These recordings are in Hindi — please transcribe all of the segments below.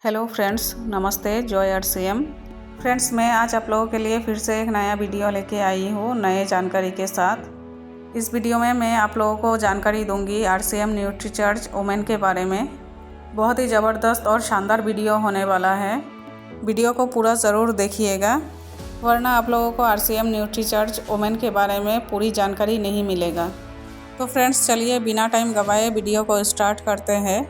हेलो फ्रेंड्स, नमस्ते। जॉय RCM फ्रेंड्स, मैं आज आप लोगों के लिए फिर से एक नया वीडियो लेके आई हूँ नए जानकारी के साथ। इस वीडियो में मैं आप लोगों को जानकारी दूंगी RCM न्यूट्रीचार्ज वुमेन के बारे में। बहुत ही ज़बरदस्त और शानदार वीडियो होने वाला है। वीडियो को पूरा ज़रूर देखिएगा, वरना आप लोगों को RCM न्यूट्रीचार्ज वुमेन के बारे में पूरी जानकारी नहीं मिलेगा। तो फ्रेंड्स, चलिए बिना टाइम गवाए वीडियो को स्टार्ट करते हैं।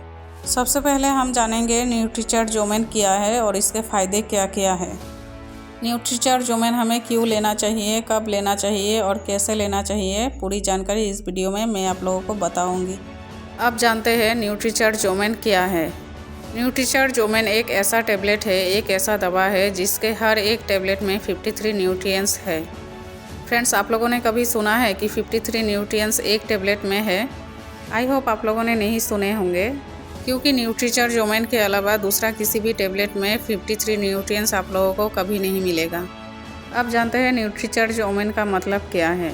सबसे पहले हम जानेंगे न्यूट्रीचार्ज वुमेन क्या है और इसके फ़ायदे क्या क्या है। न्यूट्रीचार्ज वुमेन हमें क्यों लेना चाहिए, कब लेना चाहिए और कैसे लेना चाहिए, पूरी जानकारी इस वीडियो में मैं आप लोगों को बताऊंगी। अब जानते हैं न्यूट्रीचार्ज वुमेन क्या है। न्यूट्रीचार्ज वुमेन एक ऐसा टेबलेट है, एक ऐसा दवा है जिसके हर एक टेबलेट में 53 न्यूट्रिएंट्स है। फ्रेंड्स, आप लोगों ने कभी सुना है कि 53 न्यूट्रिएंट्स एक टेबलेट में है? आई होप आप लोगों ने नहीं सुने होंगे, क्योंकि न्यूट्रीचार्ज वुमेन के अलावा दूसरा किसी भी टेबलेट में 53 न्यूट्रिएंट्स आप लोगों को कभी नहीं मिलेगा। अब जानते हैं न्यूट्रीचार्ज वुमेन का मतलब क्या है।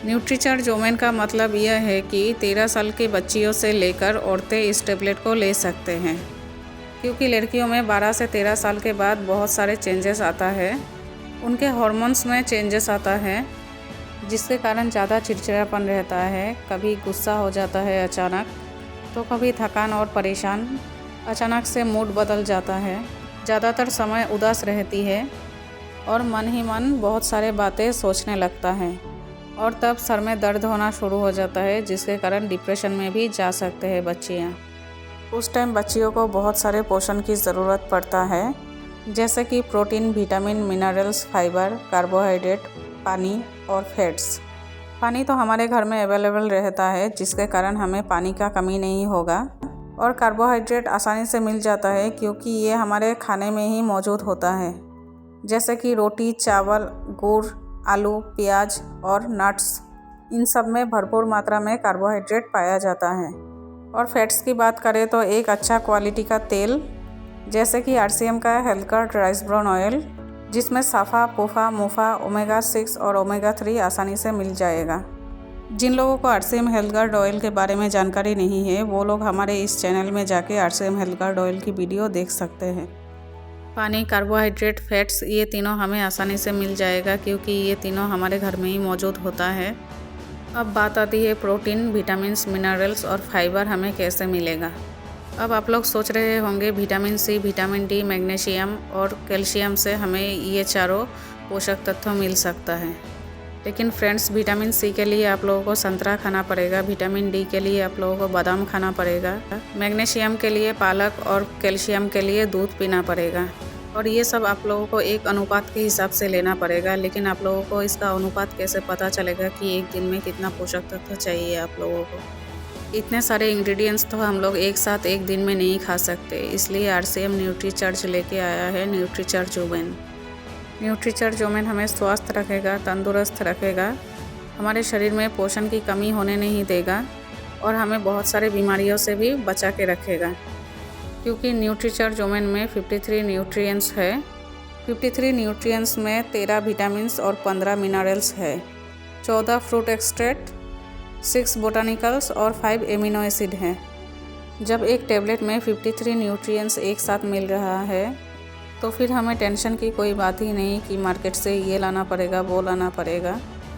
न्यूट्रीचार्ज वुमेन का मतलब यह है कि 13 साल की बच्चियों से लेकर औरतें इस टेबलेट को ले सकते हैं, क्योंकि लड़कियों में 12 से 13 साल के बाद बहुत सारे चेंजेस आता है। उनके हार्मोन्स में चेंजेस आता है, जिसके कारण ज़्यादा चिड़चिड़ापन रहता है, कभी गुस्सा हो जाता है अचानक, तो कभी थकान और परेशान, अचानक से मूड बदल जाता है, ज़्यादातर समय उदास रहती है और मन ही मन बहुत सारे बातें सोचने लगता है, और तब सर में दर्द होना शुरू हो जाता है, जिसके कारण डिप्रेशन में भी जा सकते हैं बच्चियाँ। उस टाइम बच्चियों को बहुत सारे पोषण की ज़रूरत पड़ता है, जैसे कि protein, vitamin, minerals, fibre, carbohydrate, पानी और फैट्स। पानी तो हमारे घर में अवेलेबल रहता है, जिसके कारण हमें पानी का कमी नहीं होगा। और कार्बोहाइड्रेट आसानी से मिल जाता है, क्योंकि ये हमारे खाने में ही मौजूद होता है, जैसे कि रोटी, चावल, गुड़, आलू, प्याज और नट्स। इन सब में भरपूर मात्रा में कार्बोहाइड्रेट पाया जाता है। और फैट्स की बात करें तो एक अच्छा क्वालिटी का तेल, जैसे कि RCM का health guard rice brown oil, जिसमें साफा, पोफा, मोफा, ओमेगा 6 और ओमेगा 3 आसानी से मिल जाएगा। जिन लोगों को RCM हेल्थ गार्ड ऑयल के बारे में जानकारी नहीं है, वो लोग हमारे इस चैनल में जाके RCM हेल्थ गार्ड ऑयल की वीडियो देख सकते हैं। पानी, कार्बोहाइड्रेट, फैट्स, ये तीनों हमें आसानी से मिल जाएगा, क्योंकि ये तीनों हमारे घर में ही मौजूद होता है। अब बात आती है प्रोटीन, विटामिन्स, मिनरल्स और फाइबर हमें कैसे मिलेगा। अब आप लोग सोच रहे होंगे vitamin C, vitamin D, magnesium और कैल्शियम से हमें ये चारों पोषक तत्व मिल सकता है। लेकिन फ्रेंड्स, विटामिन C के लिए आप लोगों को संतरा खाना पड़ेगा, विटामिन D के लिए आप लोगों को बादाम खाना पड़ेगा, मैग्नीशियम के लिए पालक और कैल्शियम के लिए दूध पीना पड़ेगा। और ये सब आप लोगों को एक अनुपात के हिसाब से लेना पड़ेगा। लेकिन आप लोगों को इसका अनुपात कैसे पता चलेगा कि एक दिन में कितना पोषक तत्व चाहिए आप लोगों को। इतने सारे इंग्रेडिएंट्स तो हम लोग एक साथ एक दिन में नहीं खा सकते, इसलिए RCM न्यूट्रीचार्ज लेके आया है न्यूट्रीचार्ज वुमेन। न्यूट्रीचार्ज वुमेन हमें स्वस्थ रखेगा, तंदुरुस्त रखेगा, हमारे शरीर में पोषण की कमी होने नहीं देगा और हमें बहुत सारे बीमारियों से भी बचा के रखेगा, क्योंकि न्यूट्रीचार्ज वुमेन में 53 न्यूट्रिएंट्स है। 53 न्यूट्रिएंट्स में 13 विटामिन्स और 15 मिनरल्स है, 14 फ्रूट एक्सट्रैक्ट, 6 बोटानिकल्स और 5 एमिनो एसिड हैं। जब एक टेबलेट में 53 न्यूट्रिएंट्स एक साथ मिल रहा है, तो फिर हमें टेंशन की कोई बात ही नहीं कि मार्केट से ये लाना पड़ेगा, वो लाना पड़ेगा,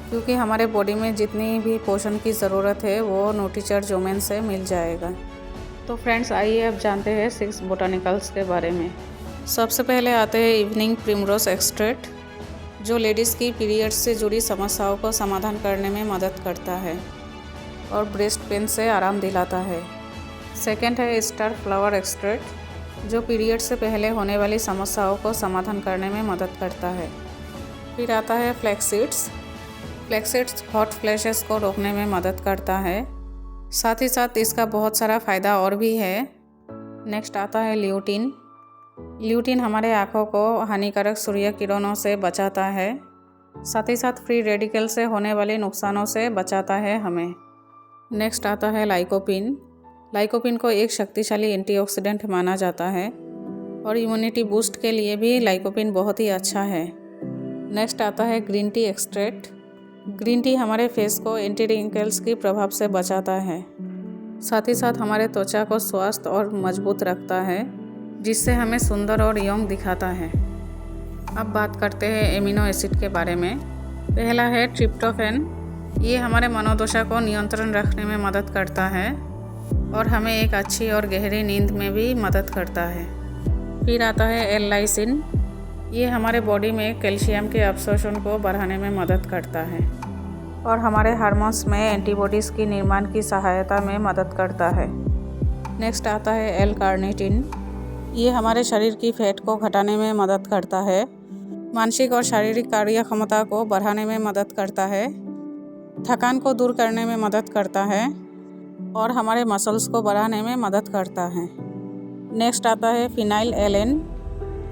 क्योंकि हमारे बॉडी में जितनी भी पोषण की ज़रूरत है वो न्यूट्रीचार्ज वुमेन से मिल जाएगा। तो फ्रेंड्स, आइए अब जानते हैं 6 बोटानिकल्स के बारे में। सबसे पहले आते हैं इवनिंग प्रिमरोज एक्सट्रैक्ट, जो लेडीज़ की पीरियड्स से जुड़ी समस्याओं को समाधान करने में मदद करता है और ब्रेस्ट पेन से आराम दिलाता है। सेकंड है स्टार फ्लावर एक्सट्रैक्ट, जो पीरियड से पहले होने वाली समस्याओं को समाधान करने में मदद करता है। फिर आता है फ्लैक्स सीड्स हॉट फ्लैशेस को रोकने में मदद करता है। साथ ही साथ इसका बहुत सारा फ़ायदा और भी है। नेक्स्ट आता है ल्यूटिन हमारे आँखों को हानिकारक सूर्य किरणों से बचाता है, साथ ही साथ फ्री रेडिकल से होने वाले नुकसानों से बचाता है हमें। नेक्स्ट आता है लाइकोपिन को एक शक्तिशाली एंटीऑक्सीडेंट माना जाता है और इम्यूनिटी बूस्ट के लिए भी लाइकोपिन बहुत ही अच्छा है। नेक्स्ट आता है green tea extract. Green tea हमारे फेस को एंटी रिंकल्स के प्रभाव से बचाता है, साथ ही साथ हमारे त्वचा को स्वस्थ और मजबूत रखता है। जिससे हमें सुंदर और यंग दिखाता है। अब बात करते हैं एमिनो एसिड के बारे में। पहला है ट्रिप्टोफैन। ये हमारे मनोदशा को नियंत्रण रखने में मदद करता है और हमें एक अच्छी और गहरी नींद में भी मदद करता है। फिर आता है एल-लाइसिन। ये हमारे बॉडी में कैल्शियम के अब्सॉर्प्शन को बढ़ाने में मदद करता है और हमारे हार्मोन्स में एंटीबॉडीज़ की निर्माण की सहायता में मदद करता है। नेक्स्ट आता है एल-कार्निटिन। ये हमारे शरीर की फैट को घटाने में मदद करता है, मानसिक और शारीरिक कार्य क्षमता को बढ़ाने में मदद करता है, थकान को दूर करने में मदद करता है और हमारे मसल्स को बढ़ाने में मदद करता है। नेक्स्ट आता है फिनाइल एलेन।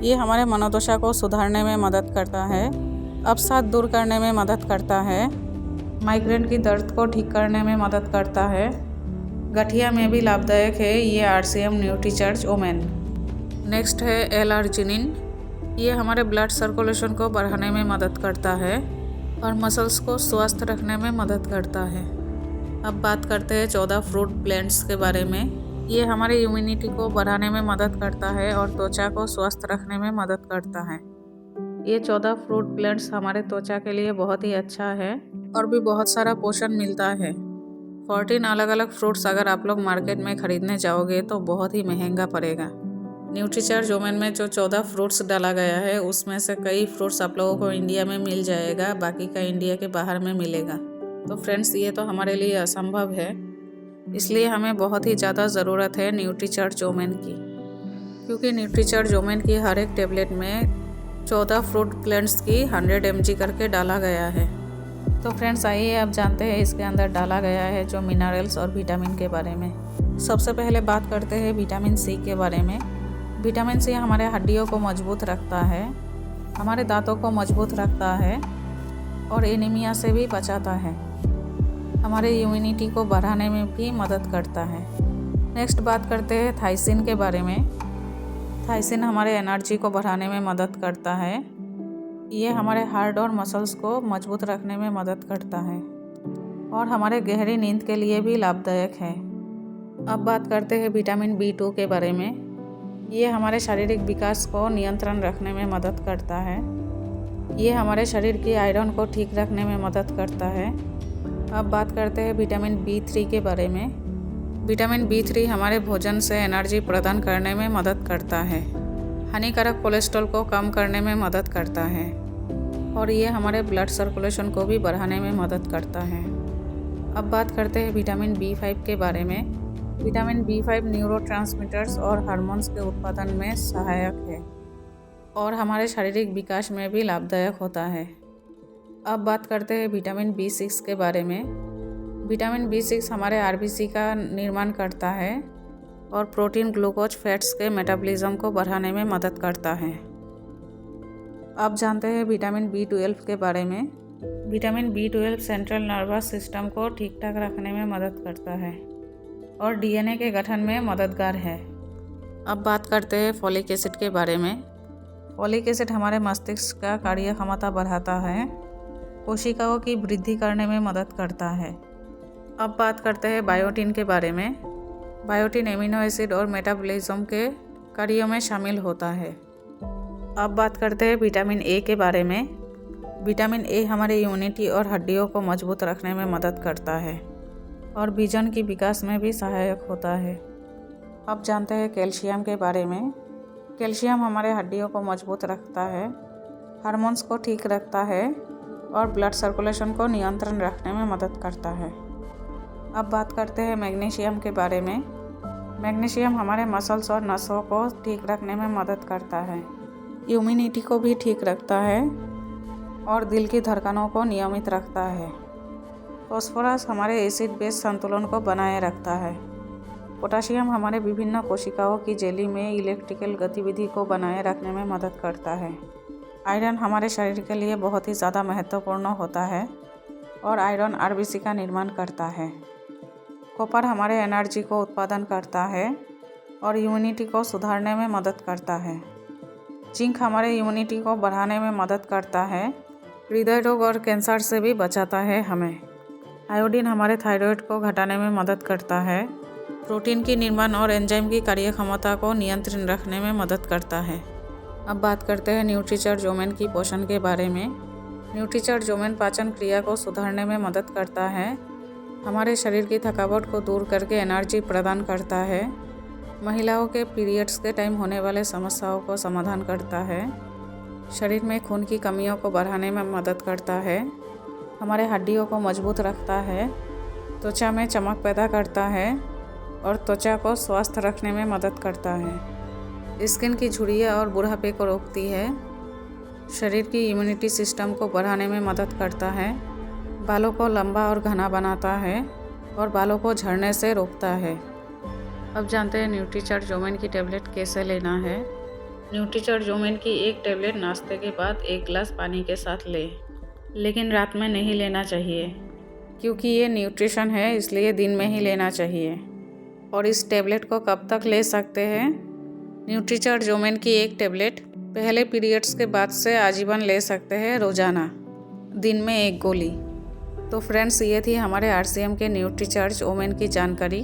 ये हमारे मनोदशा को सुधारने में मदद करता है, अवसाद दूर करने में मदद करता है, माइग्रेन की दर्द को ठीक करने में मदद करता है, गठिया में भी लाभदायक है ये आरसीएम न्यूट्रीचार्ज ओमेन। नेक्स्ट है एल-आर्जिनिन। ये हमारे ब्लड सर्कुलेशन को बढ़ाने में मदद करता है और मसल्स को स्वस्थ रखने में मदद करता है। अब बात करते हैं 14 फ्रूट ब्लेंड्स के बारे में। ये हमारे इम्यूनिटी को बढ़ाने में मदद करता है और त्वचा को स्वस्थ रखने में मदद करता है। ये 14 फ्रूट ब्लेंड्स हमारे त्वचा के लिए बहुत ही अच्छा है और भी बहुत सारा पोषण मिलता है। 14 अलग अलग फ्रूट्स अगर आप लोग मार्केट में ख़रीदने जाओगे तो बहुत ही महंगा पड़ेगा। न्यूट्रीचार्ज ओमेन में जो 14 फ्रूट्स डाला गया है उसमें से कई फ्रूट्स आप लोगों को इंडिया में मिल जाएगा, बाकी का इंडिया के बाहर में मिलेगा। तो फ्रेंड्स ये तो हमारे लिए असंभव है, इसलिए हमें बहुत ही ज़्यादा ज़रूरत है न्यूट्रीचार्ज ओमेन की, क्योंकि न्यूट्रीचार्ज ओमेन की हर एक टेबलेट में 14 फ्रूट ब्लेंड्स की 100 mg करके डाला गया है। तो फ्रेंड्स आइए अब जानते हैं इसके अंदर डाला गया है जो मिनरल्स और विटामिन के बारे में। सबसे पहले बात करते हैं विटामिन सी के बारे में। विटामिन सी हमारे हड्डियों को मजबूत रखता है, हमारे दांतों को मजबूत रखता है और एनीमिया से भी बचाता है, हमारे इम्यूनिटी को बढ़ाने में भी मदद करता है। नेक्स्ट बात करते हैं थाइसिन के बारे में। थाइसिन हमारे एनर्जी को बढ़ाने में मदद करता है। ये हमारे हार्ट और मसल्स को मजबूत रखने में मदद करता है और हमारे गहरी नींद के लिए भी लाभदायक है। अब बात करते हैं विटामिन B2 के बारे में। ये हमारे शारीरिक विकास को नियंत्रण रखने में मदद करता है। ये हमारे शरीर की आयरन को ठीक रखने में मदद करता है। अब बात करते हैं विटामिन B3 के बारे में। विटामिन B3 हमारे भोजन से एनर्जी प्रदान करने में मदद करता है, हानिकारक कोलेस्ट्रॉल को कम करने में मदद करता है और ये हमारे ब्लड सर्कुलेशन को भी बढ़ाने में मदद करता है। अब बात करते हैं विटामिन B5 के बारे में। विटामिन B5 न्यूरोट्रांसमीटर्स और हार्मोन्स के उत्पादन में सहायक है और हमारे शारीरिक विकास में भी लाभदायक होता है। अब बात करते हैं विटामिन B6 के बारे में। विटामिन B6 हमारे RBC का निर्माण करता है और प्रोटीन, ग्लूकोज, फैट्स के मेटाबॉलिज्म को बढ़ाने में मदद करता है। अब जानते हैं विटामिन B12 के बारे में। Vitamin B12 central nervous system को ठीक ठाक रखने में मदद करता है और DNA के गठन में मददगार है। अब बात करते हैं फॉलिक एसिड के बारे में। फॉलिक एसिड हमारे मस्तिष्क का कार्य क्षमता बढ़ाता है, कोशिकाओं की वृद्धि करने में मदद करता है। अब बात करते हैं बायोटिन के बारे में। बायोटिन एमिनो एसिड और मेटाबॉलिज्म के कार्यों में शामिल होता है। अब बात करते हैं विटामिन A के बारे में। विटामिन A हमारे इम्यूनिटी और हड्डियों को मजबूत रखने में मदद करता है और विजन की विकास में भी सहायक होता है। अब जानते हैं कैल्शियम के बारे में। कैल्शियम हमारे हड्डियों को मजबूत रखता है, हार्मोन्स को ठीक रखता है और ब्लड सर्कुलेशन को नियंत्रण रखने में मदद करता है। अब बात करते हैं मैग्नीशियम के बारे में। मैग्नीशियम हमारे मसल्स और नसों को ठीक रखने में मदद करता है, इम्यूनिटी को भी ठीक रखता है और दिल की धड़कनों को नियमित रखता है। फॉस्फोरस हमारे एसिड बेस संतुलन को बनाए रखता है। पोटाशियम हमारे विभिन्न कोशिकाओं की जेली में इलेक्ट्रिकल गतिविधि को बनाए रखने में मदद करता है। आयरन हमारे शरीर के लिए बहुत ही ज़्यादा महत्वपूर्ण होता है और आयरन RBC का निर्माण करता है। कॉपर हमारे एनर्जी को उत्पादन करता है और इम्यूनिटी को सुधारने में मदद करता है। जिंक हमारे इम्यूनिटी को बढ़ाने में मदद करता है, हृदय रोग और कैंसर से भी बचाता है हमें। आयोडीन हमारे थायराइड को घटाने में मदद करता है। प्रोटीन की निर्माण और एंजाइम की कार्य क्षमता को नियंत्रण रखने में मदद करता है। अब बात करते हैं न्यूट्रीचार्जोमेन की पोषण के बारे में। न्यूट्रीचार्जोमेन पाचन क्रिया को सुधारने में मदद करता है, हमारे शरीर की थकावट को दूर करके एनर्जी प्रदान करता है, महिलाओं के पीरियड्स के टाइम होने वाले समस्याओं को समाधान करता है, शरीर में खून की कमियों को बढ़ाने में मदद करता है, हमारे हड्डियों को मजबूत रखता है, त्वचा में चमक पैदा करता है और त्वचा को स्वस्थ रखने में मदद करता है। स्किन की झुर्रियाँ और बुढ़ापे को रोकती है, शरीर की इम्यूनिटी सिस्टम को बढ़ाने में मदद करता है, बालों को लंबा और घना बनाता है और बालों को झड़ने से रोकता है। अब जानते हैं न्यूट्रीचार्जोमेन की टेबलेट कैसे लेना है। न्यूट्रीचार्जोमेन की एक टेबलेट नाश्ते के बाद 1 गिलास पानी के साथ लें, लेकिन रात में नहीं लेना चाहिए क्योंकि ये न्यूट्रिशन है, इसलिए दिन में ही लेना चाहिए। और इस टेबलेट को कब तक ले सकते हैं? न्यूट्रीचार्जोमेन की एक टेबलेट पहले पीरियड्स के बाद से आजीवन ले सकते हैं, रोज़ाना दिन में 1 गोली। तो फ्रेंड्स, ये थी हमारे RCM के न्यूट्रीचार्जोमेन की जानकारी।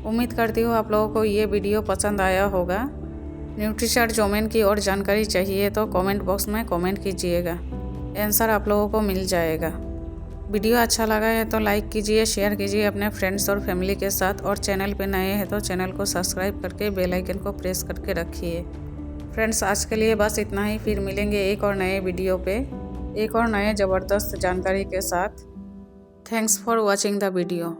उम्मीद करती हूँ आप लोगों को ये वीडियो पसंद आया होगा। न्यूट्रीचार्जोमेन की और जानकारी चाहिए तो कमेंट बॉक्स में कमेंट कीजिएगा, आंसर आप लोगों को मिल जाएगा। वीडियो अच्छा लगा है तो लाइक कीजिए, शेयर कीजिए अपने फ्रेंड्स और फैमिली के साथ, और चैनल पे नए हैं तो चैनल को सब्सक्राइब करके बेल आइकन को प्रेस करके रखिए। फ्रेंड्स, आज के लिए बस इतना ही, फिर मिलेंगे एक और नए वीडियो पे एक और नए ज़बरदस्त जानकारी के साथ। Thanks for watching the video.